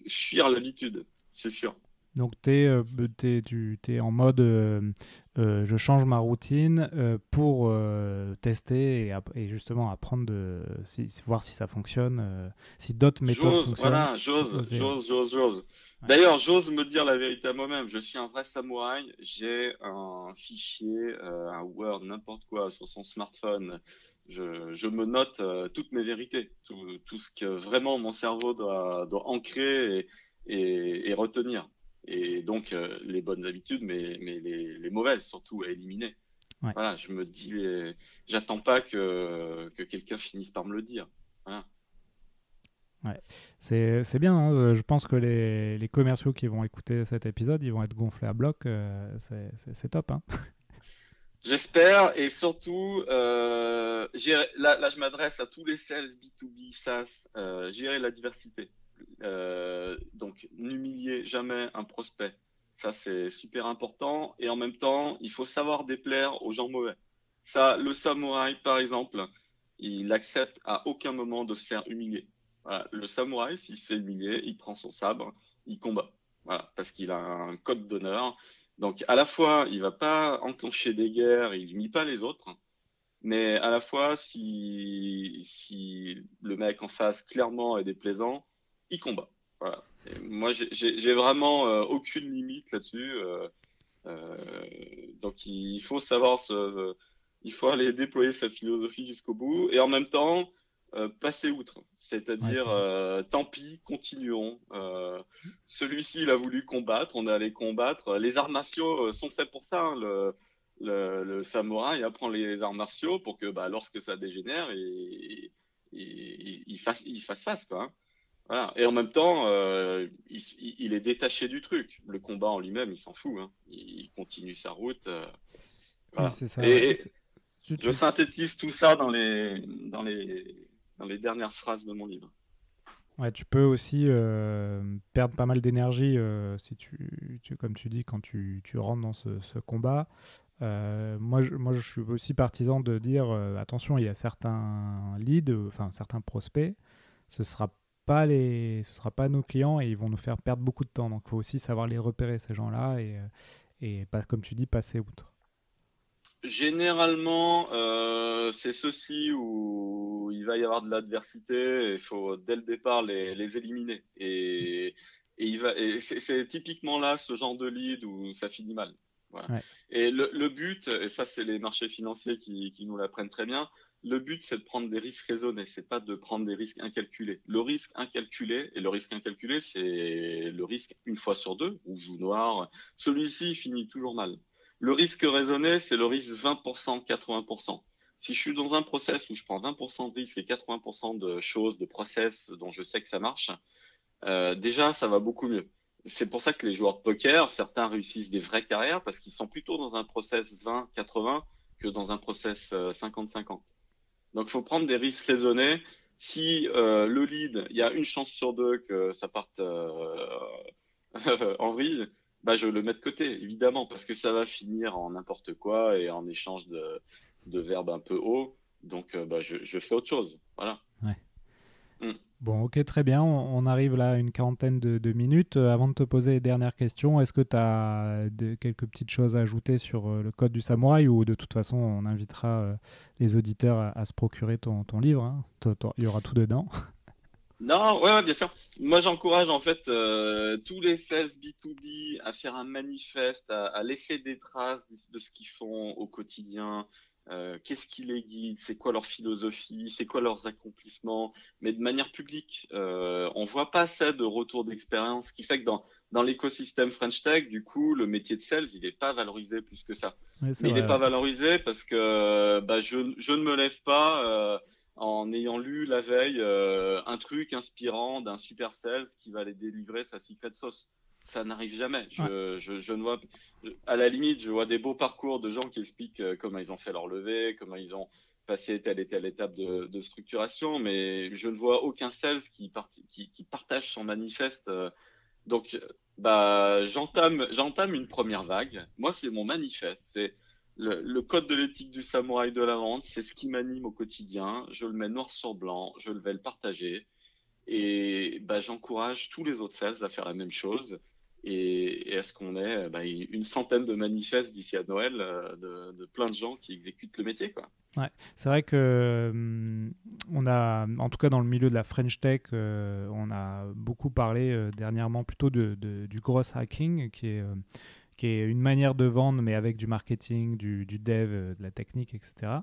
fuir l'habitude. C'est sûr. Donc, tu es en mode je change ma routine pour tester et justement apprendre voir si ça fonctionne, si d'autres méthodes J'ose, fonctionnent. voilà, Oser, ouais. j'ose. Ouais. D'ailleurs, j'ose me dire la vérité à moi-même. Je suis un vrai samouraï. J'ai un fichier, un Word, n'importe quoi, sur son smartphone. Je me note toutes mes vérités, tout ce que vraiment mon cerveau doit ancrer et retenir. Et donc, les bonnes habitudes, mais les mauvaises surtout à éliminer. Ouais. Voilà, je me dis, j'attends pas que quelqu'un finisse par me le dire. Voilà. Ouais. C'est bien, hein. Je pense que les commerciaux qui vont écouter cet épisode, ils vont être gonflés à bloc. C'est top, hein. J'espère et surtout, là, je m'adresse à tous les sales B2B, SaaS, gérer la diversité. Donc, n'humiliez jamais un prospect. Ça, c'est super important. Et en même temps, il faut savoir déplaire aux gens mauvais. Ça, le samouraï, par exemple, il accepte à aucun moment de se faire humilier. Voilà. Le samouraï, s'il se fait humilier, il prend son sabre, il combat. Voilà, parce qu'il a un code d'honneur. Donc, à la fois, il va pas enclencher des guerres, il n'humilie pas les autres, mais à la fois, si le mec en face clairement est déplaisant, il combat. Voilà. Et moi, j'ai vraiment aucune limite là-dessus. Euh, donc, il faut aller déployer sa philosophie jusqu'au bout et en même temps passer outre. Ouais, C'est-à-dire, c'est ça. tant pis, continuons. Celui-ci, il a voulu combattre, on est allé combattre. Les arts martiaux sont faits pour ça, hein. Le samouraï apprend les arts martiaux pour que bah, lorsque ça dégénère, il fasse face, quoi, hein. Voilà. Et en même temps, il est détaché du truc. Le combat en lui-même, il s'en fout, hein. Il continue sa route. Oui, Voilà. c'est ça. Ouais. Et je synthétise tout ça dans les dernières phrases de mon livre. Ouais, tu peux aussi perdre pas mal d'énergie si comme tu dis, quand tu rentres dans ce combat. Moi, je suis aussi partisan de dire attention, il y a certains leads, enfin certains prospects, ce sera pas nos clients et ils vont nous faire perdre beaucoup de temps. Donc, il faut aussi savoir les repérer ces gens-là et pas, comme tu dis, passer outre. Généralement, c'est ceux-ci où il va y avoir de l'adversité et il faut dès le départ les éliminer. Et c'est typiquement là ce genre de lead où ça finit mal. Voilà. Ouais, Et le but, et ça c'est les marchés financiers qui nous l'apprennent très bien, le but c'est de prendre des risques raisonnés, c'est pas de prendre des risques incalculés. Le risque incalculé, et le risque incalculé c'est le risque une fois sur deux, rouge ou noir, celui-ci finit toujours mal. Le risque raisonné, c'est le risque 20%, 80%. Si je suis dans un process où je prends 20% de risque et 80% de choses, de process dont je sais que ça marche, déjà, ça va beaucoup mieux. C'est pour ça que les joueurs de poker, certains réussissent des vraies carrières parce qu'ils sont plutôt dans un process 20-80 que dans un process 50-50. Donc, il faut prendre des risques raisonnés. Si le lead, il y a une chance sur deux que ça parte en vrille, bah, je le mets de côté, évidemment, parce que ça va finir en n'importe quoi et en échange de verbes un peu hauts. Donc, bah, je fais autre chose. Voilà. Ouais. Mm. Bon, ok, très bien. On arrive là à une quarantaine de minutes. Avant de te poser les dernières questions, est-ce que tu as quelques petites choses à ajouter sur le code du samouraï ou de toute façon, on invitera les auditeurs à se procurer ton livre, hein. Il y aura tout dedans. Non, ouais, ouais, bien sûr. Moi, j'encourage en fait tous les sales B2B à faire un manifeste, à laisser des traces de ce qu'ils font au quotidien. Qu'est-ce qui les guide, c'est quoi leur philosophie, c'est quoi leurs accomplissements, mais de manière publique. On voit pas ça de retour d'expérience, ce qui fait que dans l'écosystème French Tech, du coup, le métier de sales, il n'est pas valorisé plus que ça. Oui, c'est Mais il n'est vrai, pas ouais. valorisé parce que bah, je ne me lève pas en ayant lu la veille un truc inspirant d'un super sales qui va aller délivrer sa secret sauce. Ça n'arrive jamais. Ouais. Je ne vois, à la limite, je vois des beaux parcours de gens qui expliquent comment ils ont fait leur levée, comment ils ont passé telle et telle étape de structuration, mais je ne vois aucun sales qui partage son manifeste. Donc, bah, j'entame une première vague. Moi, c'est mon manifeste. C'est le code de l'éthique du samouraï de la vente. C'est ce qui m'anime au quotidien. Je le mets noir sur blanc. Je vais le partager. Et bah, j'encourage tous les autres sales à faire la même chose. Et à ce qu'on ait bah, une centaine de manifestes d'ici à Noël de plein de gens qui exécutent le métier, quoi. Ouais, c'est vrai que on a, en tout cas dans le milieu de la French Tech, on a beaucoup parlé dernièrement plutôt du gross hacking, qui est une manière de vendre, mais avec du marketing, du dev, de la technique, etc.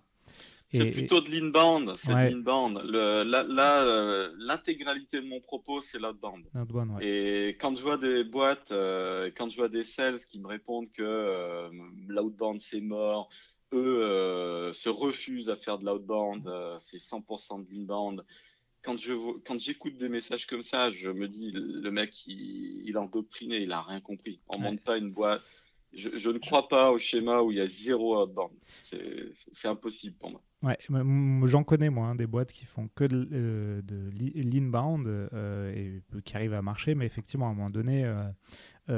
C'est Et plutôt de l'inbound, c'est de ouais, l'inbound. L'intégralité de mon propos, c'est l'outbound. notre bonne, ouais. Et quand je vois des boîtes, quand je vois des sales qui me répondent que l'outbound c'est mort, eux se refusent à faire de l'outbound, c'est 100% de l'inbound. Quand j'écoute des messages comme ça, je me dis le mec il est endoctriné, il a rien compris. On Ouais. monte pas une boîte. Je ne Je- crois pas au schéma où il y a zéro outbound. C'est impossible pour moi. Ouais, j'en connais moi, hein, des boîtes qui font que de l'inbound et qui arrivent à marcher, mais effectivement à un moment donné,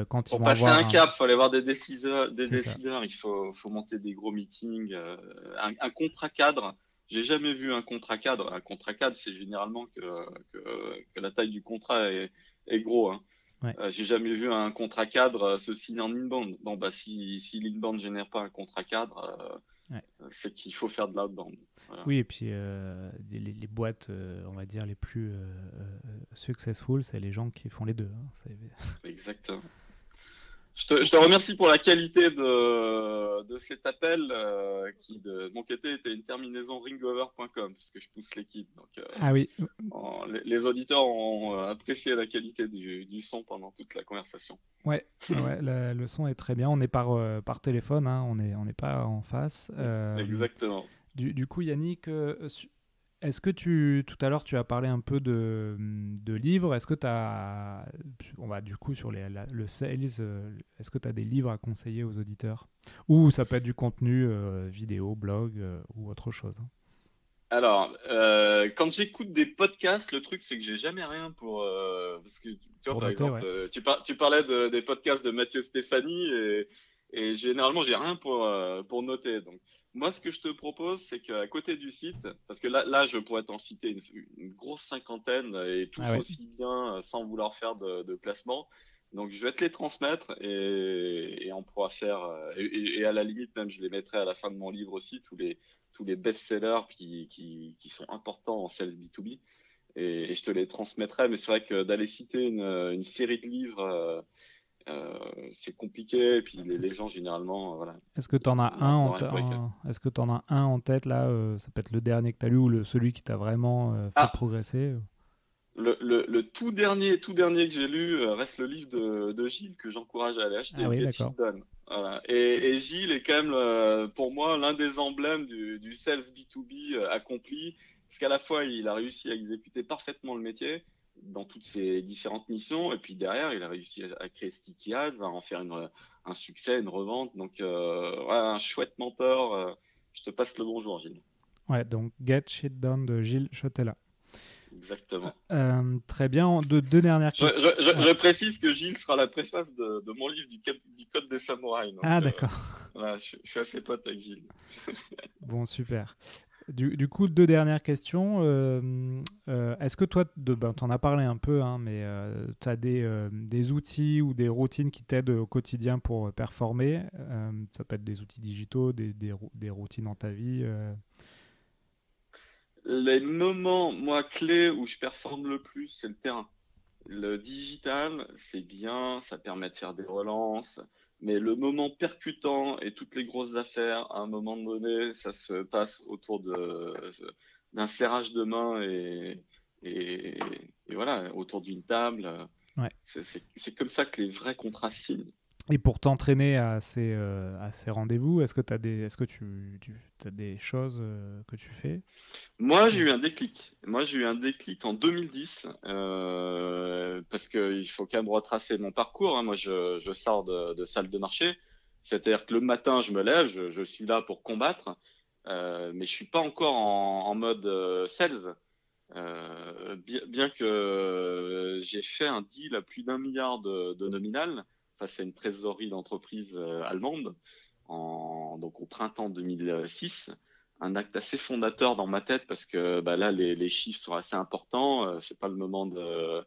quand ils Pour vont passer avoir un un, cap, il faut aller voir des décideurs, c'est ça. Il faut monter des gros meetings, un contrat cadre. J'ai jamais vu un contrat cadre. Un contrat cadre, c'est généralement que la taille du contrat est gros, hein. Ouais. J'ai jamais vu un contrat cadre se signer en inbound. Bon, bah, si l'inbound génère pas un contrat cadre, Ouais. c'est qu'il faut faire de l'outbound. Voilà. Oui, et puis les boîtes, on va dire, les plus successful, c'est les gens qui font les deux, hein. Exactement. Je te Ok. remercie pour la qualité de cet appel qui, de mon côté, était une terminaison ringover.com parce que je pousse l'équipe. Donc, Ah oui, les auditeurs ont apprécié la qualité du son pendant toute la conversation. ouais, ouais, le son est très bien. On est par téléphone, hein, on n'est pas en face. Exactement. Du coup, Yannick, est-ce que tout à l'heure, tu as parlé un peu de livres. Est-ce que tu as, on va du coup sur le sales, est-ce que tu as des livres à conseiller aux auditeurs? Ou ça peut être du contenu vidéo, blog ou autre chose, hein. Alors, quand j'écoute des podcasts, le truc, c'est que j'ai jamais rien pour... parce que, tu vois, Pour par noter, exemple, ouais. tu parlais des podcasts de Mathieu Stéphanie et généralement, j'ai rien pour noter. Donc, moi, ce que je te propose, c'est qu'à côté du site, parce que là je pourrais t'en citer une grosse cinquantaine et Ah tous ouais. aussi bien sans vouloir faire de placement. Donc, je vais te les transmettre et on pourra faire... et à la limite, même, je les mettrai à la fin de mon livre aussi, tous les best-sellers qui sont importants en sales B2B et je te les transmettrai. Mais c'est vrai que d'aller citer une série de livres, c'est compliqué. Et puis les Est-ce, gens, généralement, voilà, est-ce que tu en as un n'ont rien pour écrire. est-ce que tu as un en tête là, ça peut être le dernier que tu as lu ou celui qui t'a vraiment fait Ah, progresser. Le tout dernier que j'ai lu reste le livre de Gilles que j'encourage à aller acheter, Ah oui, Get d'accord. Shit Done. Voilà. Et Gilles est quand même, pour moi, l'un des emblèmes du sales B2B accompli, parce qu'à la fois, il a réussi à exécuter parfaitement le métier dans toutes ses différentes missions, et puis derrière, il a réussi à créer Sticky Ads, à en faire un succès, une revente. Donc, voilà, un chouette mentor. Je te passe le bonjour, Gilles. Ouais, donc Get Shit Done de Gilles Chotella. Exactement. Très bien. Deux dernières questions. Ouais. Je précise que Gilles sera la préface de mon livre du Code des Samouraïs. Donc, Ah, d'accord. voilà, je suis assez pote avec Gilles. Bon, super. Du coup, deux dernières questions. Est-ce que toi, tu en as parlé un peu, hein, mais tu as des outils ou des routines qui t'aident au quotidien pour performer? Ça peut être des outils digitaux, des routines dans ta vie. Les moments, moi, clés où je performe le plus, c'est le terrain. Le digital, c'est bien, ça permet de faire des relances, mais le moment percutant et toutes les grosses affaires, à un moment donné, ça se passe autour d'un serrage de main et, et voilà, autour d'une table. Ouais. C'est comme ça que les vrais contrats se signent. Et pour t'entraîner à ces rendez-vous, est-ce que tu as as des choses que tu fais? Moi, j'ai eu un déclic. Moi, j'ai eu un déclic en 2010 parce qu'il faut quand même retracer mon parcours. Hein. Moi, je sors de salle de marché. C'est-à-dire que le matin, je me lève, je suis là pour combattre, mais je suis pas encore en mode sales. Bien que j'ai fait un deal à plus d'1 milliard de nominal face à une trésorerie d'entreprise allemande donc au printemps 2006, un acte assez fondateur dans ma tête parce que bah, là les chiffres sont assez importants, c'est pas le moment de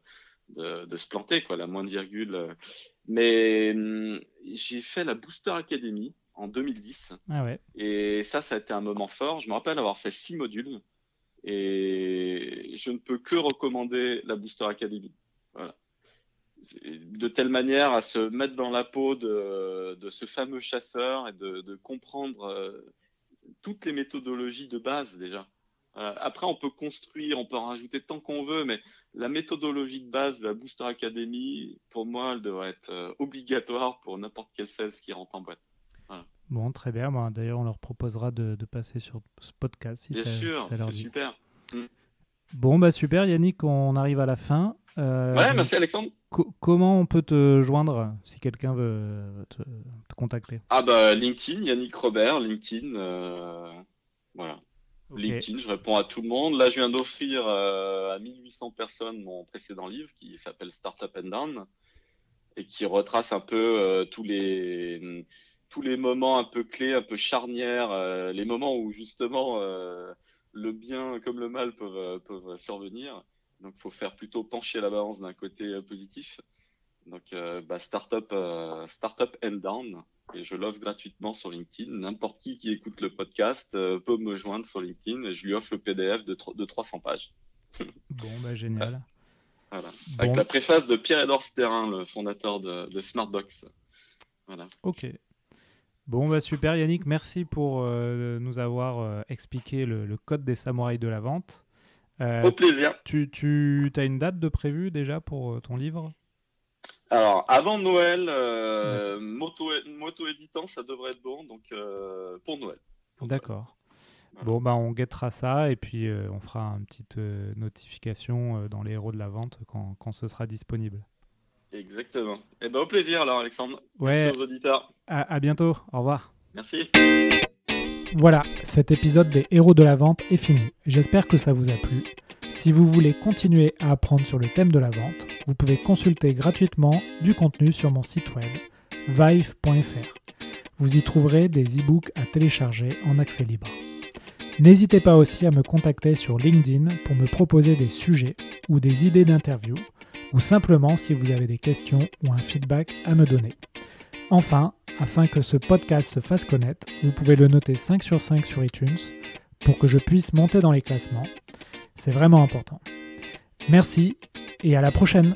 se planter quoi, la moindre virgule. Mais j'ai fait la Booster Academy en 2010 Ah ouais. et ça a été un moment fort. Je me rappelle avoir fait 6 modules. Et je ne peux que recommander la Booster Academy. Voilà. De telle manière à se mettre dans la peau de ce fameux chasseur et de comprendre toutes les méthodologies de base déjà. Après, on peut construire, on peut en rajouter tant qu'on veut, mais la méthodologie de base de la Booster Academy, pour moi, elle devrait être obligatoire pour n'importe quel sales qui rentre en boîte. Voilà. Bon, très bien. Bon, d'ailleurs, on leur proposera de passer sur ce podcast si Bien sûr, ça leur c'est dit. super. Bon, bah super, Yannick, on arrive à la fin. Ouais, merci Alexandre. Comment on peut te joindre si quelqu'un veut te contacter? Ah bah LinkedIn, Yannick Robert, LinkedIn, voilà. Ok. LinkedIn, je réponds à tout le monde. Là, je viens d'offrir à 1800 personnes mon précédent livre qui s'appelle Startup and Down et qui retrace un peu tous les moments un peu clés, un peu charnières, les moments où justement le bien comme le mal peuvent survenir. Donc, il faut faire plutôt pencher la balance d'un côté positif. Donc, Startup and Down. Et je l'offre gratuitement sur LinkedIn. N'importe qui écoute le podcast peut me joindre sur LinkedIn et je lui offre le PDF de 300 pages. Bon, bah génial. Voilà. Bon. Avec la préface de Pierre-Edouard Sterrin, le fondateur de Smartbox. Voilà. Ok. Bon, bah super Yannick, merci pour nous avoir expliqué le code des samouraïs de la vente. Au plaisir. Tu as une date de prévue déjà pour ton livre? Alors, avant Noël, moto éditant, ça devrait être bon, donc pour Noël. D'accord. Voilà. Bon, bah on guettera ça et puis on fera une petite notification dans les héros de la vente quand ce sera disponible. Exactement. Et ben au plaisir alors Alexandre. Ouais. Merci aux auditeurs. À bientôt. Au revoir. Merci. Voilà, cet épisode des héros de la vente est fini. J'espère que ça vous a plu. Si vous voulez continuer à apprendre sur le thème de la vente, vous pouvez consulter gratuitement du contenu sur mon site web vive.fr. Vous y trouverez des e-books à télécharger en accès libre. N'hésitez pas aussi à me contacter sur LinkedIn pour me proposer des sujets ou des idées d'interview, ou simplement si vous avez des questions ou un feedback à me donner. Enfin, afin que ce podcast se fasse connaître, vous pouvez le noter 5 sur 5 sur iTunes pour que je puisse monter dans les classements. C'est vraiment important. Merci et à la prochaine!